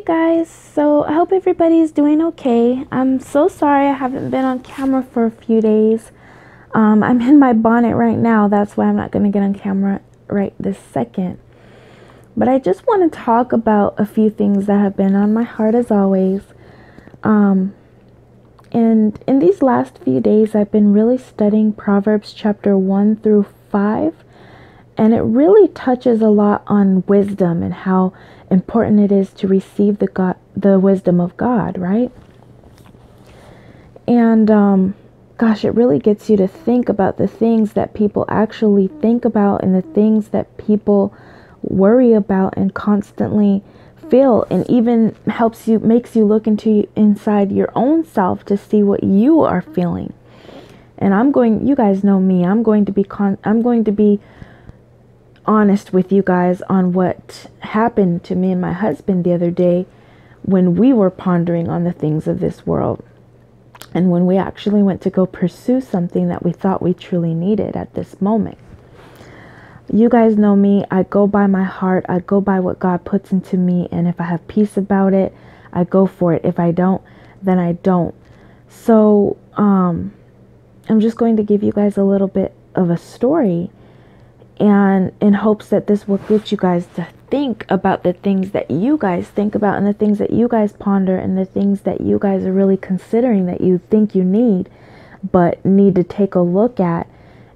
Guys, so I hope everybody's doing okay. I'm so sorry I haven't been on camera for a few days. I'm in my bonnet right now. That's why I'm not going to get on camera right this second. But I just want to talk about a few things that have been on my heart as always. And in these last few days, I've been really studying Proverbs chapter 1 through 5. And it really touches a lot on wisdom and how important it is to receive the wisdom of God, right? And gosh, it really gets you to think about the things that people actually think about and the things that people worry about and constantly feel, and even makes you look inside your own self to see what you are feeling. And you guys know me, I'm going to be honest with you guys on what happened to me and my husband the other day when we were pondering on the things of this world, and when we actually went to go pursue something that we thought we truly needed at this moment. You guys know me, I go by my heart, I go by what God puts into me, and if I have peace about it, I go for it. If I don't, then I don't. So I'm just going to give you guys a little bit of a story, and in hopes that this will get you guys to think about the things that you guys think about and the things that you guys ponder and the things that you guys are really considering that you think you need, but need to take a look at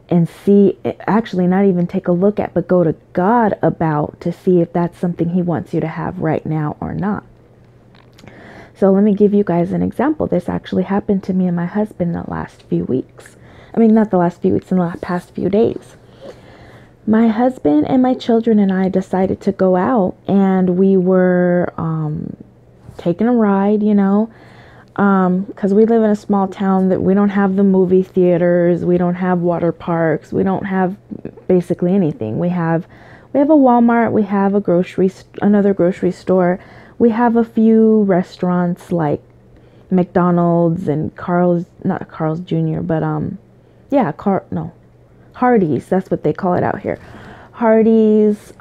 and see, actually not even take a look at, but go to God about to see if that's something He wants you to have right now or not. So let me give you guys an example. This actually happened to me and my husband the last few weeks. I mean, not the last few weeks, in the past few days. My husband and my children and I decided to go out, and we were taking a ride, because we live in a small town that we don't have the movie theaters, we don't have water parks, we don't have basically anything. We have a Walmart, we have another grocery store, we have a few restaurants like McDonald's and not Carl's Jr., but Hardee's, that's what they call it out here. Hardee's,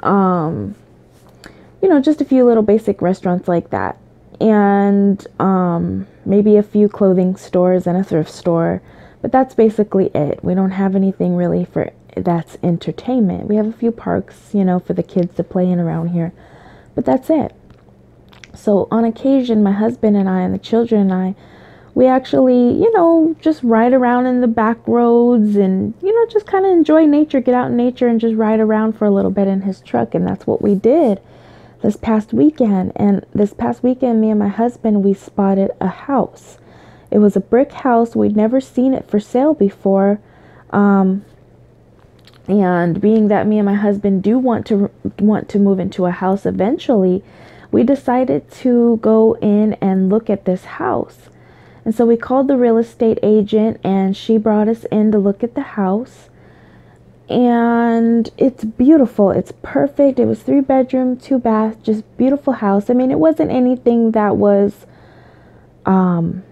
just a few little basic restaurants like that. And maybe a few clothing stores and a thrift store. But that's basically it. We don't have anything really that's entertainment. We have a few parks, for the kids to play in around here. But that's it. So on occasion, my husband and I and the children and I, we actually, just ride around in the back roads and, just kind of enjoy nature, get out in nature and just ride around for a little bit in his truck. And that's what we did this past weekend. And this past weekend, me and my husband, we spotted a house. It was a brick house. We'd never seen it for sale before. And being that me and my husband do want to move into a house eventually, we decided to go in and look at this house. And so we called the real estate agent, and she brought us in to look at the house. And it's beautiful. It's perfect. It was 3 bedroom, 2 bath, just beautiful house. I mean, it wasn't anything that was modern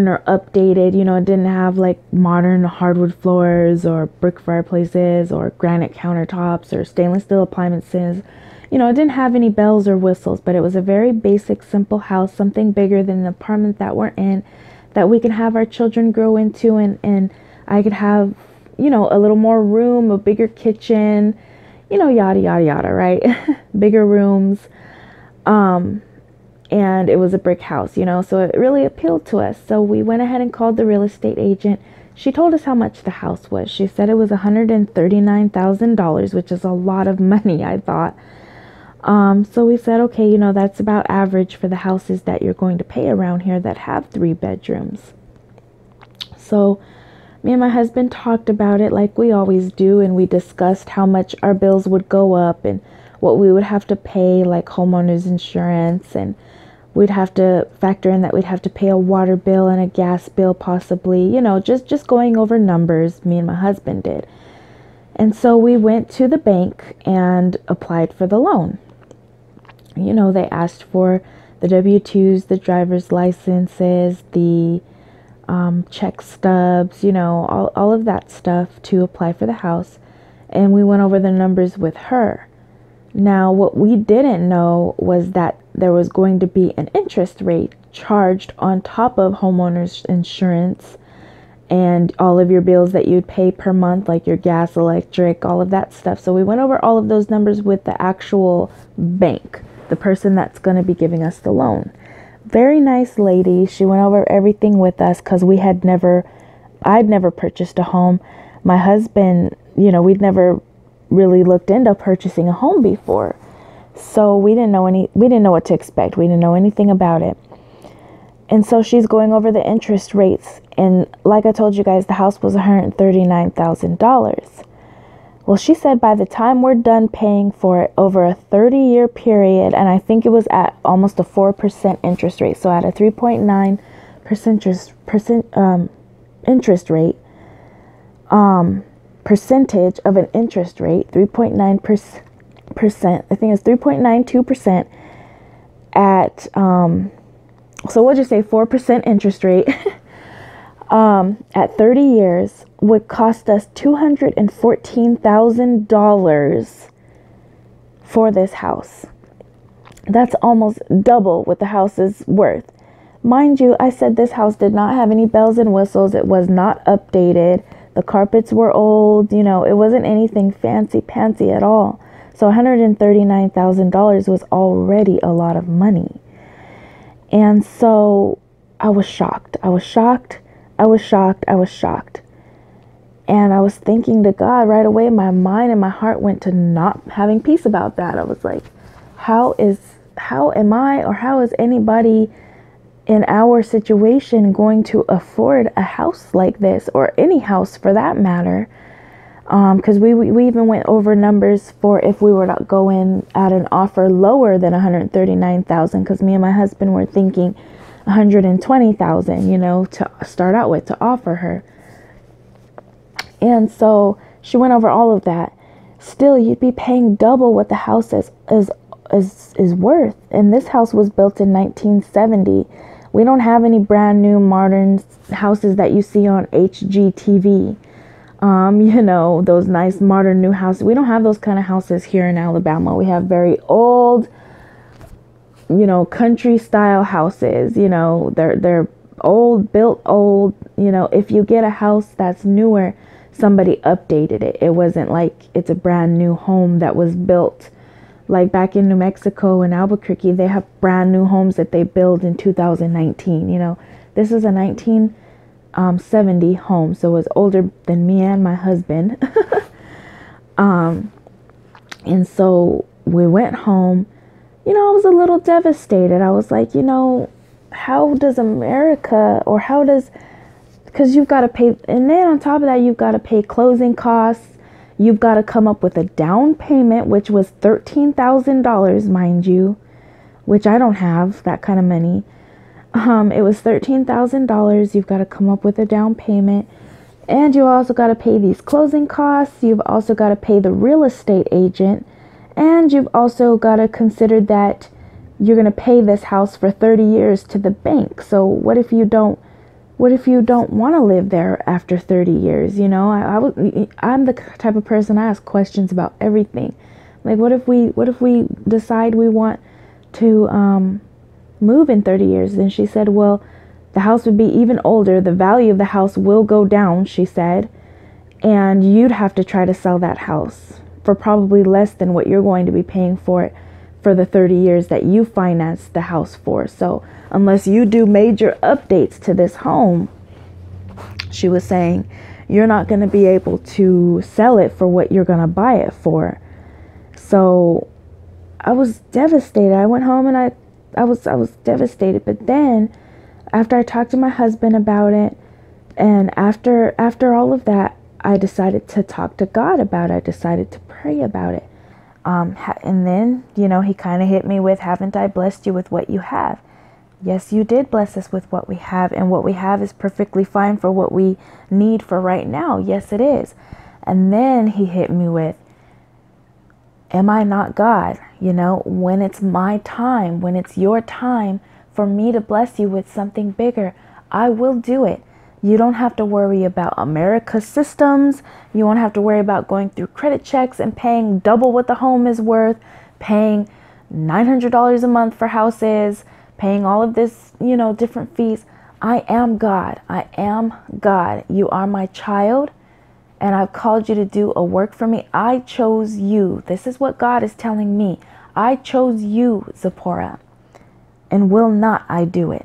or updated. It didn't have like modern hardwood floors or brick fireplaces or granite countertops or stainless steel appliances. It didn't have any bells or whistles, but it was a very basic, simple house, something bigger than the apartment that we're in, that we can have our children grow into, and I could have, a little more room, a bigger kitchen, yada, yada, yada, right? Bigger rooms. And it was a brick house, so it really appealed to us. So we went ahead and called the real estate agent. She told us how much the house was. She said it was $139,000, which is a lot of money, I thought. So we said, okay, that's about average for the houses that you're going to pay around here that have 3 bedrooms. So me and my husband talked about it like we always do, and we discussed how much our bills would go up and what we would have to pay, like homeowners insurance, and we'd have to factor in that we'd have to pay a water bill and a gas bill possibly, just going over numbers, me and my husband did. And so we went to the bank and applied for the loan. They asked for the W-2s, the driver's licenses, the check stubs, all of that stuff to apply for the house. And we went over the numbers with her. Now, what we didn't know was that there was going to be an interest rate charged on top of homeowners insurance and all of your bills that you'd pay per month, like your gas, electric, all of that stuff. So we went over all of those numbers with the actual bank, the person that's going to be giving us the loan. Very nice lady. She went over everything with us because I'd never purchased a home. My husband, we'd never really looked into purchasing a home before. So we didn't know what to expect. We didn't know anything about it. And so she's going over the interest rates. And like I told you guys, the house was $139,000. Well, she said by the time we're done paying for it over a 30-year period, and I think it was at almost a 4% interest rate. So at a 3.9% interest rate, percentage of an interest rate, 3.9%, I think it's 3.92% at, so we'll just say 4% interest rate at 30 years would cost us $214,000 for this house. That's almost double what the house is worth. Mind you, I said this house did not have any bells and whistles. It was not updated. The carpets were old. It wasn't anything fancy at all. So $139,000 was already a lot of money. And so I was shocked. And I was thinking to God right away. My mind and my heart went to not having peace about that. I was like, how am I, or how is anybody in our situation going to afford a house like this, or any house for that matter? Because we even went over numbers for if we were to go in at an offer lower than $139,000, because me and my husband were thinking $120,000, to start out with, to offer her. And so she went over all of that. Still, you'd be paying double what the house is worth. And this house was built in 1970. We don't have any brand new modern houses that you see on HGTV. Those nice modern new houses. We don't have those kind of houses here in Alabama. We have very old, country style houses. They're old, built old. If you get a house that's newer, somebody updated it. It wasn't like it's a brand new home that was built. Like back in New Mexico and Albuquerque, they have brand new homes that they build in 2019. This is a 1970 home, so it was older than me and my husband. And so we went home. I was a little devastated. I was like, how does America, or because you've got to pay, and then on top of that, you've got to pay closing costs. You've got to come up with a down payment, which was $13,000, mind you, which I don't have that kind of money. It was $13,000. You've got to come up with a down payment, and you also got to pay these closing costs. You've also got to pay the real estate agent, and you've also got to consider that you're going to pay this house for 30 years to the bank. So what if you don't want to live there after 30 years? I'm the type of person, I ask questions about everything. Like, what if we decide we want to move in 30 years? Then she said, well, the house would be even older. The value of the house will go down, she said. And you'd have to try to sell that house for probably less than what you're going to be paying for it for the 30 years that you financed the house for. So unless you do major updates to this home, she was saying, you're not going to be able to sell it for what you're going to buy it for. So I was devastated. I went home and I was devastated. But then after I talked to my husband about it, and after all of that, I decided to talk to God about it. I decided to pray about it. And then, he kind of hit me with, haven't I blessed you with what you have? Yes, you did bless us with what we have, and what we have is perfectly fine for what we need for right now. Yes, it is. And then he hit me with, am I not God? When it's my time, when it's your time for me to bless you with something bigger, I will do it. You don't have to worry about America's systems. You won't have to worry about going through credit checks and paying double what the home is worth, paying $900 a month for houses, paying all of this, different fees. I am God. I am God. You are my child, and I've called you to do a work for me. I chose you. This is what God is telling me. I chose you, Zipporah, and will not I do it.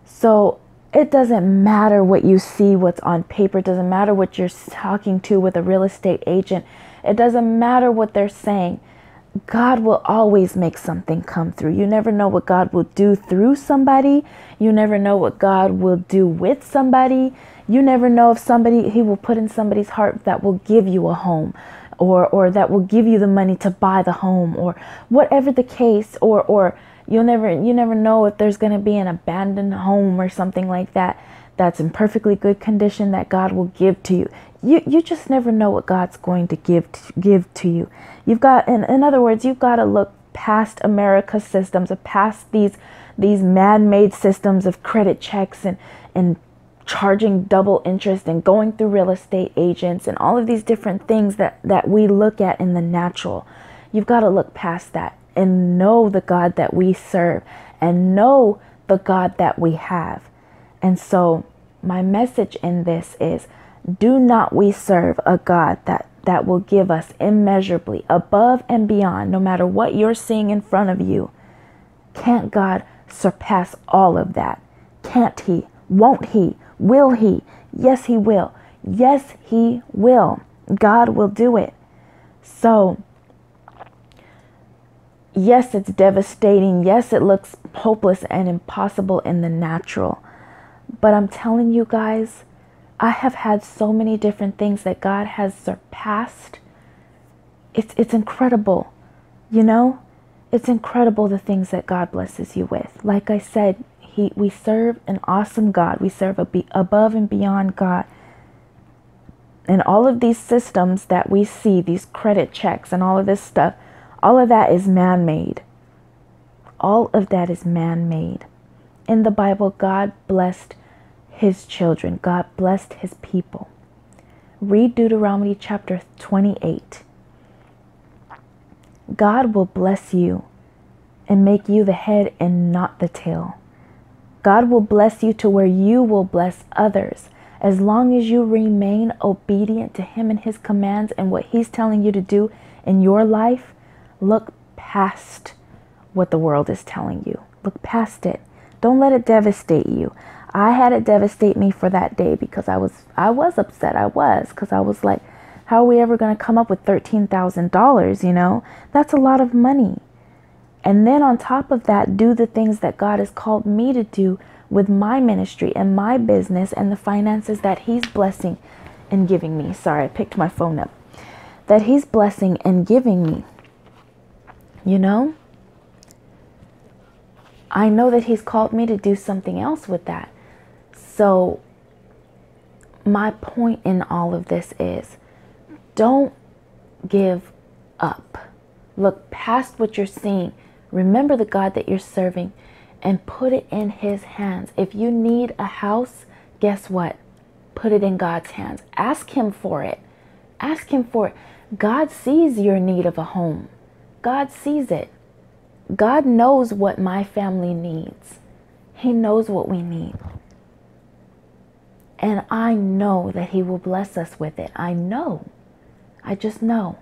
So it doesn't matter what you see, what's on paper. It doesn't matter what you're talking to with a real estate agent. It doesn't matter what they're saying. God will always make something come through. You never know what God will do through somebody. You never know what God will do with somebody. You never know if he will put in somebody's heart that will give you a home, or that will give you the money to buy the home, or whatever the case, or you never know if there's going to be an abandoned home or something like that that's in perfectly good condition that God will give to you. You just never know what God's going to give to you. You've got, in other words, you've got to look past America's systems, or past these man-made systems of credit checks and charging double interest and going through real estate agents and all of these different things that we look at in the natural. You've got to look past that and know the God that we serve and know the God that we have. And so my message in this is, do not we serve a God that will give us immeasurably above and beyond, no matter what you're seeing in front of you? Can't God surpass all of that? Can't he? Won't he? Will he? Yes, he will. Yes, he will. God will do it. So, yes, it's devastating. Yes, it looks hopeless and impossible in the natural. But I'm telling you guys, I have had so many different things that God has surpassed. It's incredible, It's incredible the things that God blesses you with. Like I said, we serve an awesome God. We serve above and beyond God. And all of these systems that we see, these credit checks and all of this stuff, all of that is man-made. All of that is man-made. In the Bible, God blessed his children. God blessed his people. Read Deuteronomy chapter 28. God will bless you and make you the head and not the tail. God will bless you to where you will bless others. As long as you remain obedient to him and his commands and what he's telling you to do in your life, look past what the world is telling you. Look past it. Don't let it devastate you. I had it devastate me for that day because I was upset. Because I was like, how are we ever going to come up with $13,000? That's a lot of money. And then on top of that, do the things that God has called me to do with my ministry and my business and the finances that he's blessing and giving me. Sorry, I picked my phone up. That he's blessing and giving me. I know that he's called me to do something else with that. So my point in all of this is, don't give up. Look past what you're seeing. Remember the God that you're serving and put it in his hands. If you need a house, guess what? Put it in God's hands. Ask him for it. Ask him for it. God sees your need of a home. God sees it. God knows what my family needs. He knows what we need. And I know that he will bless us with it. I know. I just know.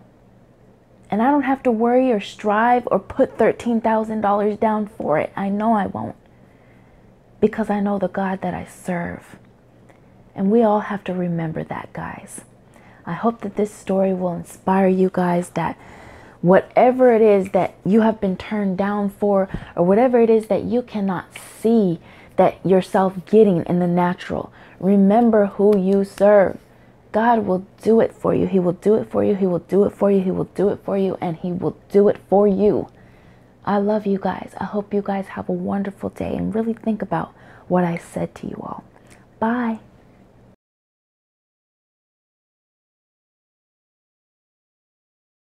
And I don't have to worry or strive or put $13,000 down for it. I know I won't. Because I know the God that I serve. And we all have to remember that, guys. I hope that this story will inspire you guys, that whatever it is that you have been turned down for, or whatever it is that you cannot see that yourself getting in the natural, remember who you serve. God will do it for you. He will do it for you. He will do it for you. He will do it for you. And he will do it for you. I love you guys. I hope you guys have a wonderful day and really think about what I said to you all. Bye.